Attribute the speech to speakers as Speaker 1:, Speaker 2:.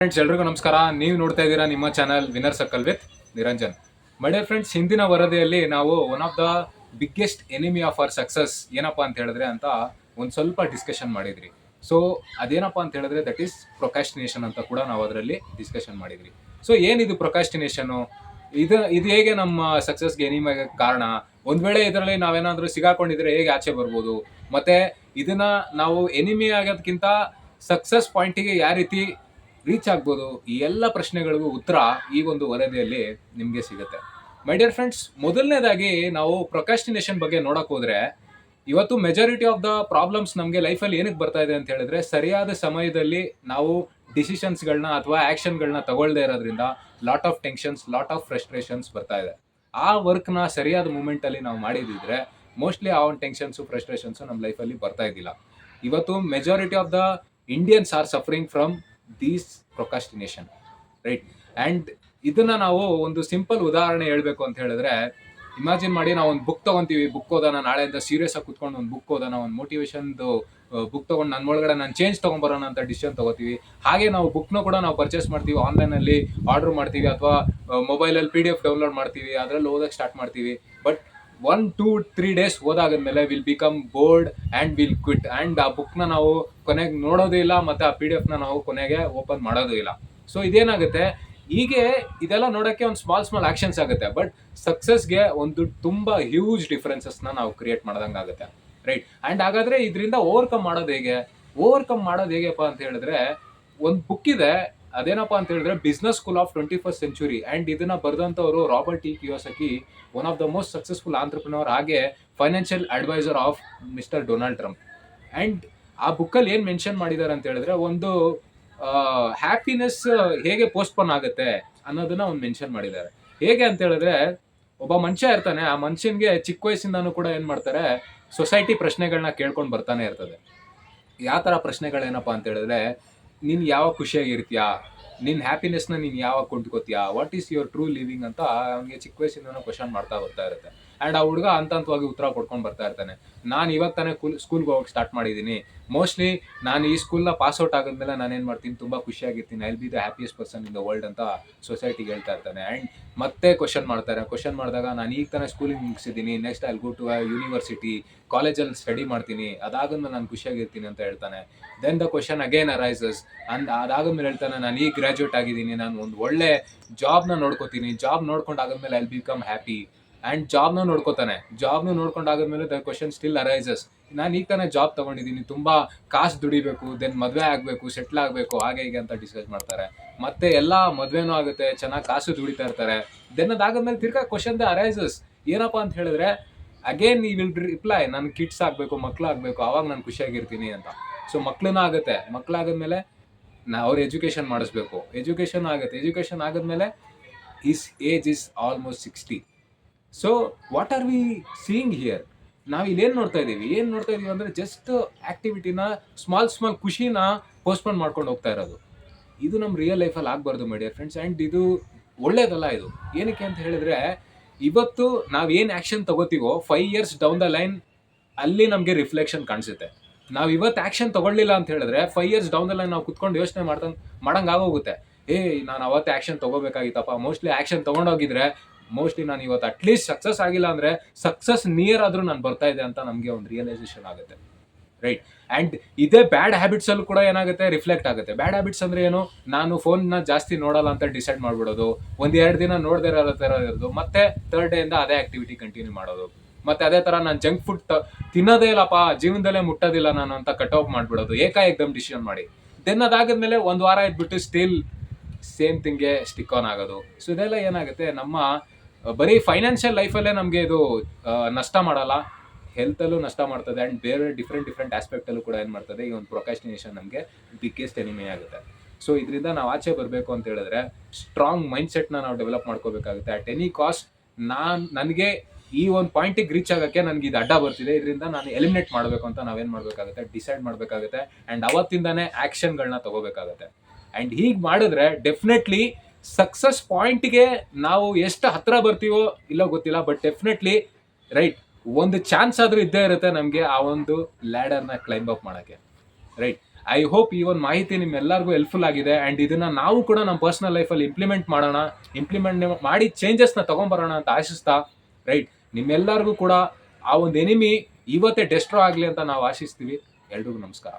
Speaker 1: Friends ಎಲ್ರಿಗೂ ನಮಸ್ಕಾರ. ನೀವು ನೋಡ್ತಾ ಇದ್ದೀರಾ ನಿಮ್ಮ channel winner circle with Niranjan. My dear friends, ಹಿಂದಿನ ವರದಿಯಲ್ಲಿ ನಾವು one of the biggest enemy of our success ಏನಪ್ಪಾ ಅಂತ ಹೇಳಿದ್ರೆ ಅಂತ ಒಂದು ಸ್ವಲ್ಪ ಡಿಸ್ಕಷನ್ ಮಾಡಿದ್ರಿ. ಸೊ ಅದೇನಪ್ಪಾ ಅಂತ ಹೇಳಿದ್ರೆ ದಟ್ ಈಸ್ ಪ್ರೊಕಾಸ್ಟಿನೇಷನ್ ಅಂತ ಕೂಡ ನಾವು ಅದರಲ್ಲಿ ಡಿಸ್ಕಷನ್ ಮಾಡಿದ್ರಿ. ಸೊ ಏನಿದು ಪ್ರೊಕಾಸ್ಟಿನೇಷನ್, ಇದು ಹೇಗೆ ನಮ್ಮ ಸಕ್ಸಸ್ಗೆ ಎನಿಮಿ ಕಾರಣ, ಒಂದ್ ವೇಳೆ ಇದರಲ್ಲಿ ನಾವೇನಾದ್ರೂ ಸಿಗಾಕೊಂಡಿದ್ರೆ ಹೇಗೆ ಆಚೆ ಬರ್ಬೋದು, ಮತ್ತೆ ಇದನ್ನ ನಾವು ಎನಿಮಿ ಆಗೋದಕ್ಕಿಂತ ಸಕ್ಸಸ್ ಪಾಯಿಂಟಿಗೆ ಯಾವ ರೀತಿ ರೀಚ್ ಆಗ್ಬೋದು, ಈ ಎಲ್ಲ ಪ್ರಶ್ನೆಗಳಿಗೂ ಉತ್ತರ ಈ ಒಂದು ವರದಿಯಲ್ಲಿ ನಿಮಗೆ ಸಿಗುತ್ತೆ. ಮೈ ಡಿಯರ್ ಫ್ರೆಂಡ್ಸ್, ಮೊದಲನೇದಾಗಿ ನಾವು ಪ್ರೊಕಾಸ್ಟಿನೇಷನ್ ಬಗ್ಗೆ ನೋಡಕ್ ಹೋದ್ರೆ ಇವತ್ತು ಮೆಜಾರಿಟಿ ಆಫ್ ದ ಪ್ರಾಬ್ಲಮ್ಸ್ ನಮಗೆ ಲೈಫಲ್ಲಿ ಏನಕ್ಕೆ ಬರ್ತಾ ಇದೆ ಅಂತ ಹೇಳಿದ್ರೆ ಸರಿಯಾದ ಸಮಯದಲ್ಲಿ ನಾವು ಡಿಸಿಷನ್ಸ್ಗಳನ್ನ ಅಥವಾ ಆಕ್ಷನ್ಗಳನ್ನ ತಗೊಳ್ದೇ ಇರೋದ್ರಿಂದ lot of tensions, lot of frustrations ಬರ್ತಾ ಇದೆ. ಆ ವರ್ಕ್ನ ಸರಿಯಾದ ಮೂಮೆಂಟ್ ಅಲ್ಲಿ ನಾವು ಮಾಡಿದಿದ್ರೆ ಮೋಸ್ಟ್ಲಿ ಆ ಒಂದು ಟೆನ್ಷನ್ಸು ಫ್ರಸ್ಟ್ರೇಷನ್ಸು ನಮ್ಮ ಲೈಫಲ್ಲಿ ಬರ್ತಾ ಇದ್ದಿಲ್ಲ. ಇವತ್ತು majority of the Indians are suffering from these procrastination, right? And ಇದನ್ನ ನಾವು ಒಂದು ಸಿಂಪಲ್ ಉದಾಹರಣೆ ಹೇಳ್ಬೇಕು ಅಂತ ಹೇಳಿದ್ರೆ, ಇಮ್ಯಾಜಿನ್ ಮಾಡಿ ನಾವು ಒಂದು ಬುಕ್ ತಗೊಂತೀವಿ, ಬುಕ್ ಓದೋಣ, ನಾಳೆಯಿಂದ ಸೀರಿಯಸ್ ಆಗಿ ಕುತ್ಕೊಂಡು ಒಂದು ಬುಕ್ ಓದೋಣ, ಒಂದು ಮೋಟಿವೇಶನ್ದು ಬುಕ್ ತಗೊಂಡು ನನ್ನ ಒಳಗಡೆ ನಾನು ಚೇಂಜ್ ತಗೊಂಡ್ಬರೋಣ ಅಂತ ಡಿಸಿಷನ್ ತಗೋತೀವಿ. ಹಾಗೆ ನಾವು ಬುಕ್ನ ಕೂಡ ನಾವು ಪರ್ಚೇಸ್ ಮಾಡ್ತೀವಿ, ಆನ್ಲೈನಲ್ಲಿ ಆರ್ಡರ್ ಮಾಡ್ತೀವಿ ಅಥವಾ ಮೊಬೈಲಲ್ಲಿ PDF ಡೌನ್ಲೋಡ್ ಮಾಡ್ತೀವಿ, ಅದರಲ್ಲಿ ಓದಕ್ಕೆ ಸ್ಟಾರ್ಟ್ ಮಾಡ್ತೀವಿ. ಬಟ್ 1-2-3 ಡೇಸ್ ಓದಾಗದ್ಮೇಲೆ will become bored and will quit. And ಆ ಬುಕ್ನ ನಾವು ಕೊನೆಗೆ ನೋಡೋದು ಇಲ್ಲ, ಮತ್ತು ಆ PDF ನಾವು ಕೊನೆಗೆ ಓಪನ್ ಮಾಡೋದು ಇಲ್ಲ. ಸೊ ಇದೇನಾಗುತ್ತೆ, ಹೀಗೆ ಇದೆಲ್ಲ ನೋಡೋಕ್ಕೆ ಒಂದು ಸ್ಮಾಲ್ ಆಕ್ಷನ್ಸ್ ಆಗುತ್ತೆ, ಬಟ್ ಸಕ್ಸಸ್ಗೆ ಒಂದು ತುಂಬ ಹ್ಯೂಜ್ ಡಿಫ್ರೆನ್ಸಸ್ನ ನಾವು ಕ್ರಿಯೇಟ್ ಮಾಡ್ದಂಗೆ ಆಗುತ್ತೆ, ರೈಟ್? ಆ್ಯಂಡ್ ಹಾಗಾದರೆ ಇದರಿಂದ ಓವರ್ಕಮ್ ಮಾಡೋದು ಹೇಗೆಪ್ಪ ಅಂತ ಹೇಳಿದ್ರೆ, ಒಂದು ಬುಕ್ ಇದೆ, ಅದೇನಪ್ಪ ಅಂತ ಹೇಳಿದ್ರೆ business school of 21st century. And ಇದನ್ನ ಬರೆದಂಥವರು Robert T Kiyosaki, one of the most successful entrepreneur, ಹಾಗೆ financial advisor of mister Donald Trump. And ಆ ಬುಕ್ಕಲ್ಲಿ ಏನು ಮೆನ್ಷನ್ ಮಾಡಿದ್ದಾರೆ ಅಂತ ಹೇಳಿದ್ರೆ, ಒಂದು ಹ್ಯಾಪಿನೆಸ್ ಹೇಗೆ ಪೋಸ್ಟ್ಪೋನ್ ಆಗುತ್ತೆ ಅನ್ನೋದನ್ನ ಒಂದು ಮೆನ್ಷನ್ ಮಾಡಿದ್ದಾರೆ. ಹೇಗೆ ಅಂತ ಹೇಳಿದ್ರೆ, ಒಬ್ಬ ಮನುಷ್ಯ ಇರ್ತಾನೆ, ಆ ಮನುಷ್ಯನಿಗೆ ಚಿಕ್ಕ ವಯಸ್ಸಿಂದನೂ ಕೂಡ ಏನು ಮಾಡ್ತಾರೆ, ಸೊಸೈಟಿ ಪ್ರಶ್ನೆಗಳನ್ನ ಕೇಳ್ಕೊಂಡು ಬರ್ತಾನೆ ಇರ್ತದೆ. ಯಾವ ಥರ ಪ್ರಶ್ನೆಗಳೇನಪ್ಪ ಅಂತ ಹೇಳಿದ್ರೆ, ನೀನು ಯಾವಾಗ ಖುಷಿಯಾಗಿರ್ತೀಯಾ, ನಿನ್ನ ಹ್ಯಾಪಿನೆಸ್ನ ನೀನು ಯಾವಾಗ ಕೊಂಡ್ಕೋತೀಯಾ, what is your true living ಅಂತ ಅವನಿಗೆ ಚಿಕ್ಕ ವಯಸ್ಸಿಂದನೂ ಕ್ವಶನ್ ಮಾಡ್ತಾ ಬರ್ತಾ ಇರುತ್ತೆ. ಆ್ಯಂಡ್ ಆ ಹುಡುಗ ಹಂತವಾಗಿ ಉತ್ತರ ಕೊಡ್ಕೊಂಡು ಬರ್ತಾ ಇರ್ತಾನೆ. ನಾನು ಇವಾಗ ತಾನೇ ಸ್ಕೂಲ್ಗೆ ಹೋಗಕ್ಕೆ ಸ್ಟಾರ್ಟ್ ಮಾಡಿದ್ದೀನಿ, ಮೋಸ್ಟ್ಲಿ ನಾನು ಈ ಸ್ಕೂಲ್ನ ಪಾಸ್ಔಟ್ ಆಗೋದ್ಮೇಲೆ ನಾನೇನು ಮಾಡ್ತೀನಿ, ತುಂಬ ಖುಷಿಯಾಗಿರ್ತೀನಿ, I will be the happiest person in the world ಅಂತ ಸೊಸೈಟಿಗೆ ಹೇಳ್ತಾ ಇರ್ತಾನೆ. ಆ್ಯಂಡ್ ಮತ್ತೆ ಕ್ವಶನ್ ಮಾಡಿದಾಗ ನಾನು ಈಗ ತಾನೇ ಸ್ಕೂಲಿಂಗ್ ಮುಗಿಸಿದ್ದೀನಿ, next I will go to a university, ಕಾಲೇಜಲ್ಲಿ ಸ್ಟಡಿ ಮಾಡ್ತೀನಿ, ಅದಾದ್ಮೇಲೆ ನಾನು ಖುಷಿಯಾಗಿರ್ತೀನಿ ಅಂತ ಹೇಳ್ತಾನೆ. Then the question again arises. And ಅದಾದ್ಮೇಲೆ ಹೇಳ್ತಾನೆ, ನಾನು ಈಗ ಗ್ರಾಜ್ಯುಯೇಟ್ ಆಗಿದ್ದೀನಿ, ನಾನು ಒಂದು ಒಳ್ಳೆ ಜಾಬ್ನ ನೋಡ್ಕೋತೀನಿ, ಜಾಬ್ ನೋಡ್ಕೊಂಡು ಆದ್ಮೇಲೆ I will become happy. And ಜಾಬ್ನ ನೋಡ್ಕೊಂಡಾದ್ಮೇಲೆ ದ ಕ್ವಶನ್ ಸ್ಟಿಲ್ ಅರೈಸಸ್, ನಾನು ಈಗ ತಾನೇ ಜಾಬ್ ತೊಗೊಂಡಿದ್ದೀನಿ, ತುಂಬ ಕಾಸು ದುಡಿಬೇಕು, ದೆನ್ ಮದುವೆ ಆಗಬೇಕು, ಸೆಟ್ಲ್ ಆಗಬೇಕು, ಹಾಗೆ ಹೀಗೆ ಅಂತ ಡಿಸ್ಕಸ್ ಮಾಡ್ತಾರೆ. ಮತ್ತೆ ಎಲ್ಲ ಮದುವೆನೂ ಆಗುತ್ತೆ, ಚೆನ್ನಾಗಿ ಕಾಸು ದುಡಿತಾ ಇರ್ತಾರೆ. ದೆನ್ ಅದಾದ್ಮೇಲೆ ತಿರ್ಗಾ ಕ್ವಶನ್ ದ ಅರೈಸಸ್, ಏನಪ್ಪ ಅಂತ ಹೇಳಿದ್ರೆ ಅಗೇನ್ ಈ ವಿಲ್ ರಿಪ್ಲೈ, ನನ್ನ ಕಿಡ್ಸ್ ಆಗಬೇಕು, ಮಕ್ಕಳಾಗಬೇಕು, ಆವಾಗ ನಾನು ಖುಷಿಯಾಗಿರ್ತೀನಿ ಅಂತ. ಸೊ ಮಕ್ಕಳಾಗದ್ಮೇಲೆ ಅವ್ರ ಎಜುಕೇಷನ್ ಮಾಡಿಸ್ಬೇಕು, ಎಜುಕೇಷನ್ ಆಗೋದ್ಮೇಲೆ his age is almost 60. So what are we seeing here? ನಾವು ಇಲ್ಲೇನು ನೋಡ್ತಾ ಇದ್ದೀವಿ ಅಂದರೆ ಜಸ್ಟ್ ಆ್ಯಕ್ಟಿವಿಟಿನ, ಸ್ಮಾಲ್ ಖುಷಿನ ಪೋಸ್ಟ್ಪೋನ್ ಮಾಡ್ಕೊಂಡು ಹೋಗ್ತಾ ಇರೋದು. ಇದು ನಮ್ಮ ರಿಯಲ್ ಲೈಫಲ್ಲಿ ಆಗಬಾರ್ದು ಮೈ ಡಿಯರ್ ಫ್ರೆಂಡ್ಸ್. ಆ್ಯಂಡ್ ಇದು ಒಳ್ಳೇದಲ್ಲ. ಇದು ಏನಕ್ಕೆ ಅಂತ ಹೇಳಿದ್ರೆ, ಇವತ್ತು ನಾವು ಏನು ಆ್ಯಕ್ಷನ್ ತಗೋತೀವೋ 5 years ಡೌನ್ ದ ಲೈನ್ ಅಲ್ಲಿ ನಮಗೆ ರಿಫ್ಲೆಕ್ಷನ್ ಕಾಣಿಸುತ್ತೆ. ನಾವು ಇವತ್ತು ಆ್ಯಕ್ಷನ್ ತಗೊಳ್ಳಿಲ್ಲ ಅಂತ ಹೇಳಿದ್ರೆ 5 years ಡೌನ್ ದ ಲೈನ್ ನಾವು ಕುತ್ಕೊಂಡು ಯೋಚನೆ ಮಾಡಂಗಾಗೋಗುತ್ತೆ. ನಾನು ಅವತ್ತೇ ಆ್ಯಕ್ಷನ್ ತಗೋಬೇಕಾಗಿತ್ತಪ್ಪ, ಮೋಸ್ಟ್ಲಿ ಆ್ಯಕ್ಷನ್ ತೊಗೊಂಡೋಗಿದ್ರೆ ಮೋಸ್ಟ್ಲಿ ನಾನು ಇವತ್ತು ಅಟ್ಲೀಸ್ಟ್ ಸಕ್ಸಸ್ ಆಗಿಲ್ಲ ಅಂದರೆ ಸಕ್ಸಸ್ ನಿಯರ್ ಆದರೂ ನಾನು ಬರ್ತಾ ಇದೆ ಅಂತ ನಮಗೆ ಒಂದು ರಿಯಲೈಸೇಷನ್ ಆಗುತ್ತೆ, ರೈಟ್? ಆ್ಯಂಡ್ ಇದೇ ಬ್ಯಾಡ್ ಹ್ಯಾಬಿಟ್ಸಲ್ಲೂ ಕೂಡ ಏನಾಗುತ್ತೆ, ರಿಫ್ಲೆಕ್ಟ್ ಆಗುತ್ತೆ. ಬ್ಯಾಡ್ ಹ್ಯಾಬಿಟ್ಸ್ ಅಂದರೆ ಏನು? ನಾನು ಫೋನ್ನ ಜಾಸ್ತಿ ನೋಡಲ್ಲ ಅಂತ ಡಿಸೈಡ್ ಮಾಡಿಬಿಡೋದು, 1-2 ದಿನ ನೋಡದೇ ಇರೋ ಥರ ಇರೋದು, ಮತ್ತೆ 3rd ಡೇಯಿಂದ ಅದೇ ಆ್ಯಕ್ಟಿವಿಟಿ ಕಂಟಿನ್ಯೂ ಮಾಡೋದು. ಮತ್ತೆ ಅದೇ ಥರ ನಾನು ಜಂಕ್ ಫುಡ್ ತಿನ್ನೋದೇ ಇಲ್ಲಪ್ಪ, ಜೀವನದಲ್ಲೇ ಮುಟ್ಟೋದಿಲ್ಲ ನಾನು ಅಂತ ಕಟ್ ಆಫ್ ಮಾಡಿಬಿಡೋದು, ಏಕಾಏಕ್ದಮ್ ಡಿಸಿಷನ್ ಮಾಡಿ. ದೆನ್ ಅದಾಗಿದ್ಮೇಲೆ 1 ವಾರ ಇದ್ಬಿಟ್ಟು ಸ್ಟಿಲ್ ಸೇಮ್ ಥಿಂಗ್ಗೆ ಸ್ಟಿಕ್ ಆನ್ ಆಗೋದು. ಸೊ ಇದೆಲ್ಲ ಏನಾಗುತ್ತೆ, ನಮ್ಮ ಬರೀ ಫೈನಾನ್ಷಿಯಲ್ ಲೈಫಲ್ಲೇ ನಮಗೆ ಇದು ನಷ್ಟ ಮಾಡಲ್ಲ, ಹೆಲ್ತಲ್ಲೂ ನಷ್ಟ ಮಾಡ್ತದೆ. ಆ್ಯಂಡ್ ಬೇರೆ ಡಿಫ್ರೆಂಟ್ ಆಸ್ಪೆಕ್ಟಲ್ಲೂ ಕೂಡ ಏನು ಮಾಡ್ತದೆ, ಈ ಒಂದು ಪ್ರೊಕಾಸ್ಟಿನೇಷನ್ ನಮಗೆ ಬಿಗ್ಗೆಸ್ಟ್ ಎನಿಮಿ ಆಗುತ್ತೆ. ಸೊ ಇದರಿಂದ ನಾವು ಆಚೆ ಬರಬೇಕು ಅಂತ ಹೇಳಿದ್ರೆ ಸ್ಟ್ರಾಂಗ್ ಮೈಂಡ್ಸೆಟ್ನ ನಾವು ಡೆವಲಪ್ ಮಾಡ್ಕೋಬೇಕಾಗುತ್ತೆ. ಅಟ್ ಎನಿ ಕಾಸ್ಟ್ ನನಗೆ ಈ ಒಂದು ಪಾಯಿಂಟಿಗೆ ರೀಚ್ ಆಗೋಕ್ಕೆ ನನಗೆ ಇದು ಅಡ್ಡ ಬರ್ತಿದೆ, ಇದರಿಂದ ನಾನು ಎಲಿಮಿನೇಟ್ ಮಾಡಬೇಕು ಅಂತ ನಾವೇನು ಮಾಡಬೇಕಾಗುತ್ತೆ, ಡಿಸೈಡ್ ಮಾಡಬೇಕಾಗುತ್ತೆ. ಆ್ಯಂಡ್ ಅವತ್ತಿಂದಾನೇ ಆ್ಯಕ್ಷನ್ಗಳನ್ನ ತಗೋಬೇಕಾಗುತ್ತೆ. ಆ್ಯಂಡ್ ಹೀಗೆ ಮಾಡಿದ್ರೆ ಡೆಫಿನೆಟ್ಲಿ ಸಕ್ಸಸ್ ಪಾಯಿಂಟ್ಗೆ ನಾವು ಎಷ್ಟು ಹತ್ರ ಬರ್ತೀವೋ ಇಲ್ಲೋ ಗೊತ್ತಿಲ್ಲ, ಬಟ್ ಡೆಫಿನೆಟ್ಲಿ ರೈಟ್ ಒಂದು ಚಾನ್ಸ್ ಆದರೂ ಇದ್ದೇ ಇರುತ್ತೆ ನಮಗೆ ಆ ಒಂದು ಲ್ಯಾಡರ್ನ ಕ್ಲೈಂಬ್ ಅಪ್ ಮಾಡೋಕ್ಕೆ, ರೈಟ್? ಐ ಹೋಪ್ ಈ ಒಂದು ಮಾಹಿತಿ ನಿಮ್ಮೆಲ್ಲರಿಗೂ ಹೆಲ್ಪ್ಫುಲ್ ಆಗಿದೆ. ಆ್ಯಂಡ್ ಇದನ್ನ ನಾವು ಕೂಡ ನಮ್ಮ ಪರ್ಸನಲ್ ಲೈಫಲ್ಲಿ ಇಂಪ್ಲಿಮೆಂಟ್ ಮಾಡಿ ಚೇಂಜಸ್ನ ತಗೊಂಬರೋಣ ಅಂತ ಆಶಿಸ್ತಾ, ರೈಟ್, ನಿಮ್ಮೆಲ್ಲರಿಗೂ ಕೂಡ ಆ ಒಂದು ಎನಿಮಿ ಇವತ್ತೇ ಡೆಸ್ಟ್ರೋ ಆಗಲಿ ಅಂತ ನಾವು ಆಶಿಸ್ತೀವಿ. ಎಲ್ರಿಗೂ ನಮಸ್ಕಾರ.